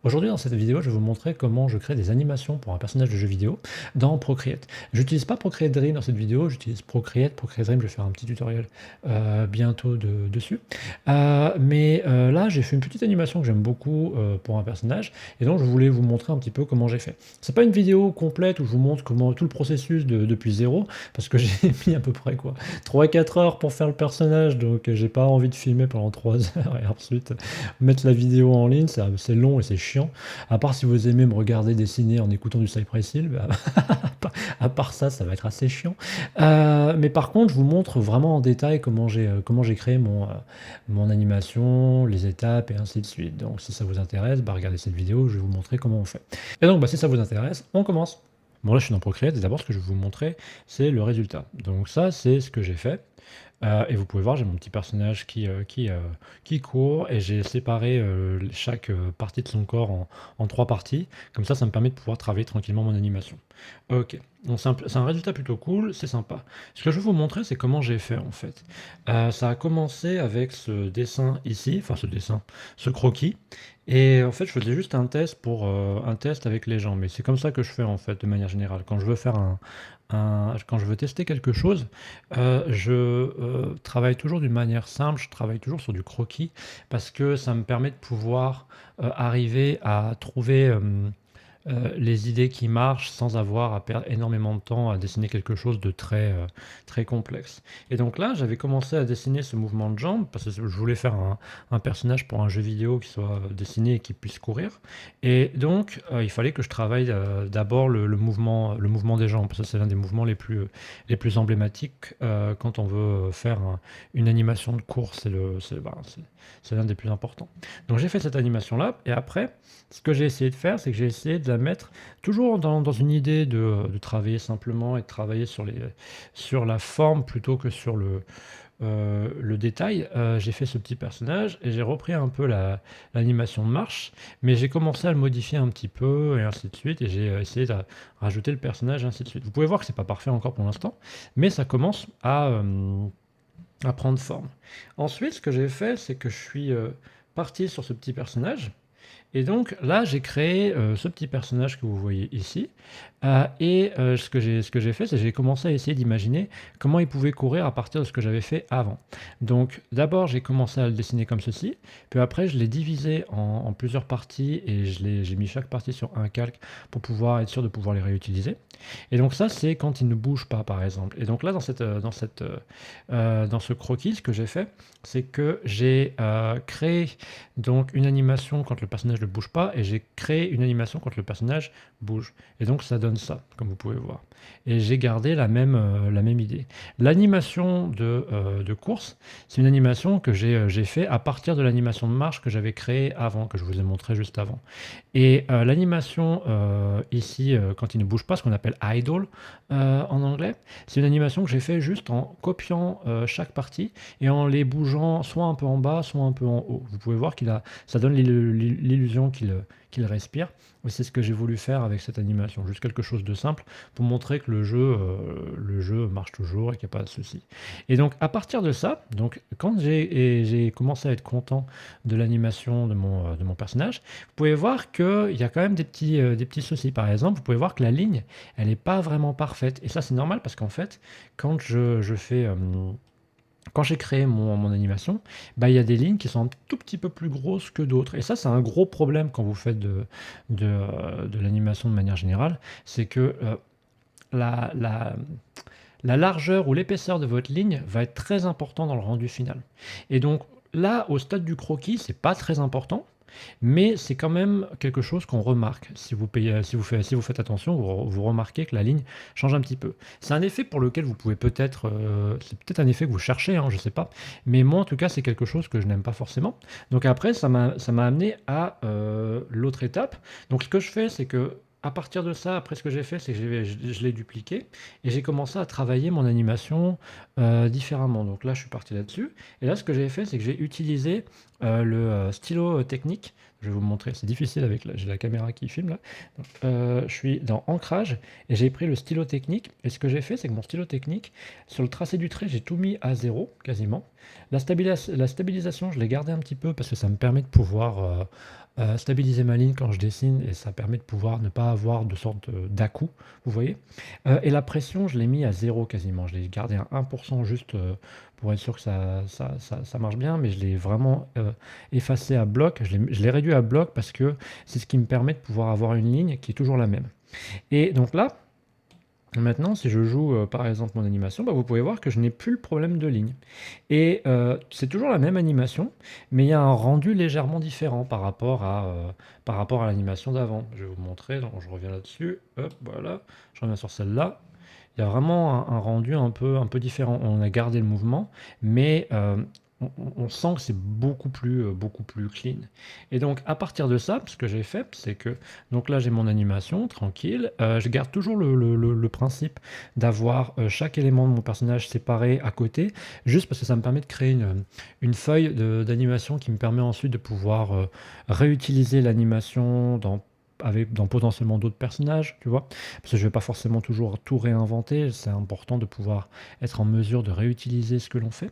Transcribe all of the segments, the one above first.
Aujourd'hui, dans cette vidéo, je vais vous montrer comment je crée des animations pour un personnage de jeu vidéo dans Procreate. J'utilise pas Procreate Dream dans cette vidéo, j'utilise Procreate. Procreate Dream, je vais faire un petit tutoriel bientôt dessus. Mais là, j'ai fait une petite animation que j'aime beaucoup pour un personnage, et donc je voulais vous montrer un petit peu comment j'ai fait. C'est pas une vidéo complète où je vous montre comment tout le processus depuis zéro, parce que j'ai mis à peu près quoi 3 4 heures pour faire le personnage, donc j'ai pas envie de filmer pendant 3 heures et ensuite mettre la vidéo en ligne, c'est long et c'est chiant. À part si vous aimez me regarder dessiner en écoutant du Cypress Hill, bah, à part ça, ça va être assez chiant. Mais par contre, je vous montre vraiment en détail comment j'ai créé mon animation, les étapes et ainsi de suite. Donc si ça vous intéresse, bah, regardez cette vidéo, je vais vous montrer comment on fait. Et donc bah, si ça vous intéresse, on commence. Bon là je suis dans Procreate et d'abord ce que je vais vous montrer c'est le résultat. Donc ça c'est ce que j'ai fait. Et vous pouvez voir, j'ai mon petit personnage qui court et j'ai séparé chaque partie de son corps en 3 parties. Comme ça me permet de pouvoir travailler tranquillement mon animation. Ok, donc c'est un résultat plutôt cool, c'est sympa. Ce que je vais vous montrer, c'est comment j'ai fait en fait. Ça a commencé avec ce dessin ici, enfin ce dessin, ce croquis. Et en fait, je faisais juste un test avec les gens. Mais c'est comme ça que je fais en fait, de manière générale. Quand je veux faire quand je veux tester quelque chose, je travaille toujours d'une manière simple, je travaille toujours sur du croquis parce que ça me permet de pouvoir, arriver à trouver, les idées qui marchent sans avoir à perdre énormément de temps à dessiner quelque chose de très complexe. Et donc là, j'avais commencé à dessiner ce mouvement de jambe parce que je voulais faire un personnage pour un jeu vidéo qui soit dessiné et qui puisse courir. Et donc, il fallait que je travaille d'abord le mouvement des jambes. Ça, c'est l'un des mouvements les plus emblématiques quand on veut faire une animation de course. C'est l'un des plus importants. Donc j'ai fait cette animation-là et après, ce que j'ai essayé de faire, c'est que j'ai essayé de la mettre toujours dans une idée de travailler simplement et de travailler sur la forme plutôt que sur le détail. J'ai fait ce petit personnage et j'ai repris un peu l'animation de marche, mais j'ai commencé à le modifier un petit peu et ainsi de suite, et j'ai essayé de rajouter le personnage et ainsi de suite. Vous pouvez voir que c'est pas parfait encore pour l'instant, mais ça commence à prendre forme. Ensuite, ce que j'ai fait, c'est que je suis parti sur ce petit personnage. Et donc là, j'ai créé ce petit personnage que vous voyez ici. Ce que j'ai fait, c'est que j'ai commencé à essayer d'imaginer comment il pouvait courir à partir de ce que j'avais fait avant. Donc d'abord, j'ai commencé à le dessiner comme ceci. Puis après, je l'ai divisé en plusieurs parties et j'ai mis chaque partie sur un calque pour pouvoir être sûr de pouvoir les réutiliser. Et donc ça, c'est quand il ne bouge pas, par exemple. Et donc là, dans ce croquis, ce que j'ai fait, c'est que j'ai créé donc une animation quand le personnage ne bouge pas, et j'ai créé une animation quand le personnage bouge. Et donc ça donne ça, comme vous pouvez voir. Et j'ai gardé la même idée. L'animation de course, c'est une animation que j'ai fait à partir de l'animation de marche que j'avais créée avant, que je vous ai montré juste avant. Et l'animation ici, quand il ne bouge pas, ce qu'on appelle idle en anglais, c'est une animation que j'ai fait juste en copiant chaque partie et en les bougeant soit un peu en bas, soit un peu en haut. Vous pouvez voir ça donne l'illusion qu'il respire. Et c'est ce que j'ai voulu faire avec cette animation, juste quelque chose de simple pour montrer que le jeu marche toujours et qu'il n'y a pas de souci. Et donc à partir de ça, donc quand j'ai commencé à être content de l'animation de mon personnage, vous pouvez voir qu'il y a quand même des petits soucis. Par exemple, vous pouvez voir que la ligne, elle n'est pas vraiment parfaite. Et ça, c'est normal parce qu'en fait, quand je fais quand j'ai créé mon animation, bah, il y a des lignes qui sont un tout petit peu plus grosses que d'autres. Et ça, c'est un gros problème quand vous faites de l'animation de manière générale. C'est que la, la, la largeur ou l'épaisseur de votre ligne va être très important dans le rendu final. Et donc là, au stade du croquis, c'est pas très important. Mais c'est quand même quelque chose qu'on remarque. Si vous faites attention, vous remarquez que la ligne change un petit peu. C'est un effet pour lequel vous pouvez peut-être, c'est peut-être un effet que vous cherchez, hein, je ne sais pas. Mais moi, en tout cas, c'est quelque chose que je n'aime pas forcément. Donc après, ça m'a amené à l'autre étape. Donc ce que je fais, c'est que à partir de ça, après ce que j'ai fait, c'est que je l'ai dupliqué et j'ai commencé à travailler mon animation différemment. Donc là, je suis parti là-dessus. Et là, ce que j'ai fait, c'est que j'ai utilisé le stylo technique Je vais vous montrer, c'est difficile avec j'ai la caméra qui filme là. Donc, je suis dans ancrage et j'ai pris le stylo technique et ce que j'ai fait, c'est que mon stylo technique, sur le tracé du trait, j'ai tout mis à 0 quasiment. La stabilisation, je l'ai gardé un petit peu parce que ça me permet de pouvoir, stabiliser ma ligne quand je dessine et ça permet de pouvoir ne pas avoir de sorte, d'à-coups, vous voyez? Et la pression, je l'ai mis à 0 quasiment. Je l'ai gardé à 1 juste, pour être sûr que ça marche bien, mais je l'ai vraiment, effacé à bloc. Je l'ai réduit à bloc parce que c'est ce qui me permet de pouvoir avoir une ligne qui est toujours la même. Et donc là, maintenant, si je joue, par exemple mon animation, bah, vous pouvez voir que je n'ai plus le problème de ligne. Et c'est toujours la même animation, mais il y a un rendu légèrement différent par rapport à l'animation d'avant. Je vais vous montrer, donc je reviens là-dessus, hop, voilà, je reviens sur celle-là. Il y a vraiment un rendu un peu différent. On a gardé le mouvement, mais on sent que c'est beaucoup plus clean. Et donc à partir de ça, ce que j'ai fait, c'est que donc là j'ai mon animation tranquille. Je garde toujours le principe d'avoir chaque élément de mon personnage séparé à côté, juste parce que ça me permet de créer une feuille d'animation qui me permet ensuite de pouvoir réutiliser l'animation dans potentiellement d'autres personnages, tu vois? Parce que je vais pas forcément toujours tout réinventer, c'est important de pouvoir être en mesure de réutiliser ce que l'on fait.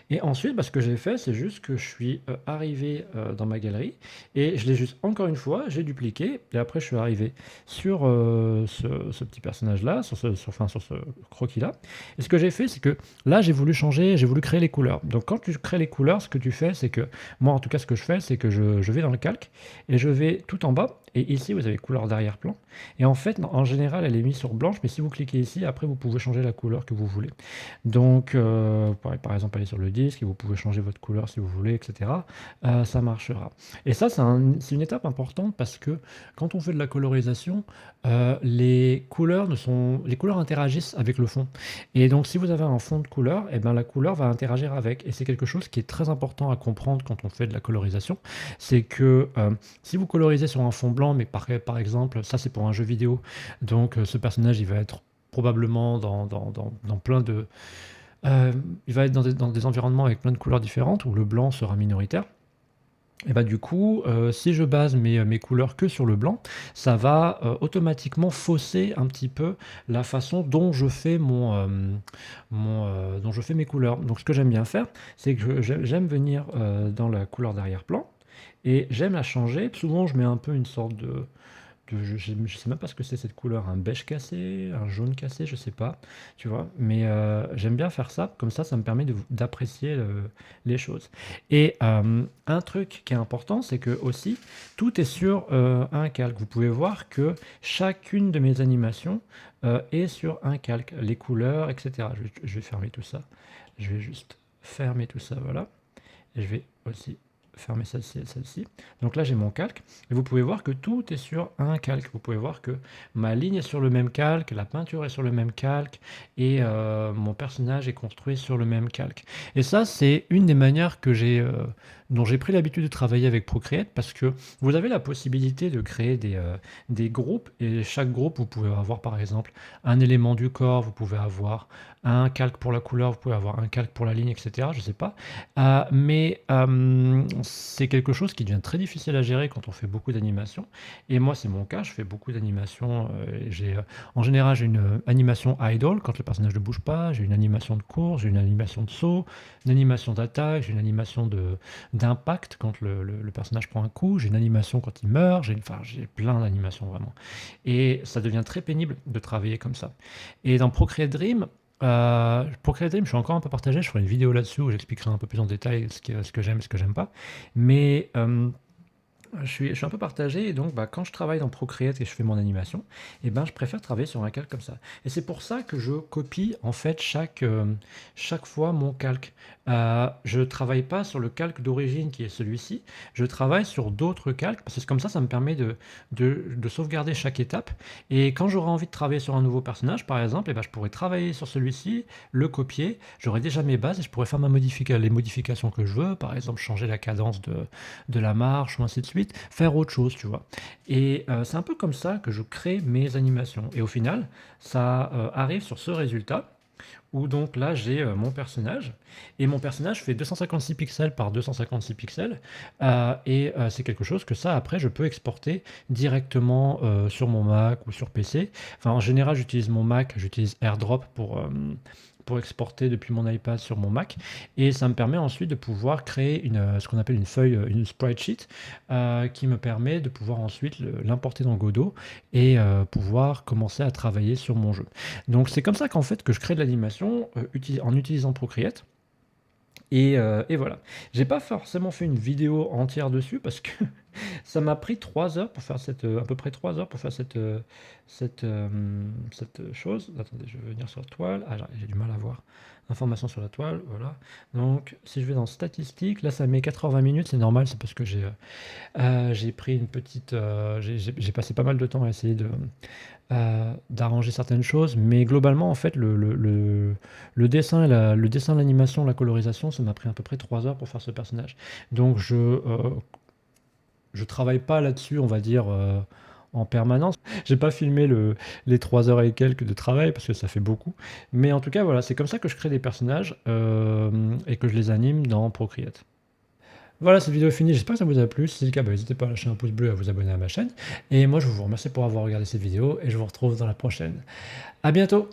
Et ensuite, bah, ce que j'ai fait, c'est juste que je suis arrivé dans ma galerie et je l'ai juste encore une fois, j'ai dupliqué et après je suis arrivé sur ce petit personnage-là, enfin, sur ce croquis-là. Et ce que j'ai fait, c'est que là, j'ai voulu changer, j'ai voulu créer les couleurs. Donc quand tu crées les couleurs, ce que tu fais, c'est que moi, en tout cas, ce que je fais, c'est que je vais dans le calque et je vais tout en bas. Et ici, vous avez couleur d'arrière-plan. Et en fait, en général, elle est mise sur blanche, mais si vous cliquez ici, après, vous pouvez changer la couleur que vous voulez. Donc, vous pourrez par exemple aller sur le disque et vous pouvez changer votre couleur si vous voulez, etc. Ça marchera. Et ça, c'est une étape importante parce que quand on fait de la colorisation, les couleurs interagissent avec le fond. Et donc, si vous avez un fond de couleur, eh ben, la couleur va interagir avec. Et c'est quelque chose qui est très important à comprendre quand on fait de la colorisation. C'est que si vous colorisez sur un fond blanc, mais par exemple, ça c'est pour un jeu vidéo, donc ce personnage il va être probablement dans plein de... il va être dans des environnements avec plein de couleurs différentes où le blanc sera minoritaire. Et bah du coup, si je base mes couleurs que sur le blanc, ça va automatiquement fausser un petit peu la façon dont je fais dont je fais mes couleurs. Donc ce que j'aime bien faire, c'est que j'aime venir dans la couleur d'arrière-plan et j'aime la changer. Souvent, je mets un peu une sorte je sais même pas ce que c'est cette couleur, un beige cassé, un jaune cassé, je sais pas, tu vois. Mais j'aime bien faire ça, comme ça me permet d'apprécier les choses. Et un truc qui est important, c'est que aussi, tout est sur un calque. Vous pouvez voir que chacune de mes animations est sur un calque, les couleurs, etc. Je vais fermer tout ça. Je vais juste fermer tout ça, voilà. Et je vais aussi fermer celle-ci et celle-ci. Donc là, j'ai mon calque. Et vous pouvez voir que tout est sur un calque. Vous pouvez voir que ma ligne est sur le même calque, la peinture est sur le même calque, et mon personnage est construit sur le même calque. Et ça, c'est une des manières dont j'ai pris l'habitude de travailler avec Procreate, parce que vous avez la possibilité de créer des groupes, et chaque groupe, vous pouvez avoir par exemple un élément du corps, vous pouvez avoir un calque pour la couleur, vous pouvez avoir un calque pour la ligne, etc. Je sais pas. Mais c'est quelque chose qui devient très difficile à gérer quand on fait beaucoup d'animations. Et moi, c'est mon cas, je fais beaucoup d'animations. En général, j'ai une animation idle quand le personnage ne bouge pas, j'ai une animation de course, j'ai une animation de saut, une animation d'attaque, j'ai une animation d'impact quand le personnage prend un coup, j'ai une animation quand il meurt, enfin, j'ai plein d'animations vraiment. Et ça devient très pénible de travailler comme ça. Et dans Procreate Dream, Procreate Dream, je suis encore un peu partagé. Je ferai une vidéo là-dessus où j'expliquerai un peu plus en détail ce que j'aime et ce que j'aime pas. Mais je suis un peu partagé et donc bah, quand je travaille dans Procreate et je fais mon animation, eh ben, je préfère travailler sur un calque comme ça. Et c'est pour ça que je copie en fait chaque fois mon calque. Je travaille pas sur le calque d'origine qui est celui-ci, je travaille sur d'autres calques parce que comme ça me permet de sauvegarder chaque étape. Et quand j'aurai envie de travailler sur un nouveau personnage, par exemple, eh ben, je pourrais travailler sur celui-ci, le copier, j'aurai déjà mes bases et je pourrais faire les modifications que je veux, par exemple changer la cadence de la marche ou ainsi de suite, faire autre chose, tu vois. Et c'est un peu comme ça que je crée mes animations. Et au final, ça arrive sur ce résultat. où donc là j'ai mon personnage, et mon personnage fait 256 pixels par 256 pixels, c'est quelque chose que ça après je peux exporter directement sur mon Mac ou sur PC. Enfin en général j'utilise mon Mac, j'utilise AirDrop pour exporter depuis mon iPad sur mon Mac, et ça me permet ensuite de pouvoir créer ce qu'on appelle une feuille, une spreadsheet, qui me permet de pouvoir ensuite l'importer dans Godot et pouvoir commencer à travailler sur mon jeu. Donc c'est comme ça qu'en fait que je crée de l'animation en utilisant Procreate. Et voilà. J'ai pas forcément fait une vidéo entière dessus parce que ça m'a pris 3 heures pour faire à peu près 3 heures pour faire cette chose. Attendez, je vais venir sur la toile. Ah, j'ai du mal à voir l'information sur la toile. Voilà. Donc, si je vais dans statistiques, là ça met 4h20 minutes, c'est normal, c'est parce que j'ai pris une petite. J'ai passé pas mal de temps à essayer d'arranger certaines choses, mais globalement, en fait, le dessin, le dessin, l'animation, la colorisation, ça m'a pris à peu près 3 heures pour faire ce personnage. Donc, je travaille pas là-dessus, on va dire, en permanence. J'ai pas filmé les 3 heures et quelques de travail parce que ça fait beaucoup. Mais en tout cas, voilà, c'est comme ça que je crée des personnages et que je les anime dans Procreate. Voilà, cette vidéo est finie, j'espère que ça vous a plu. Si c'est le cas, bah, n'hésitez pas à lâcher un pouce bleu et à vous abonner à ma chaîne. Et moi, je vous remercie pour avoir regardé cette vidéo et je vous retrouve dans la prochaine. À bientôt!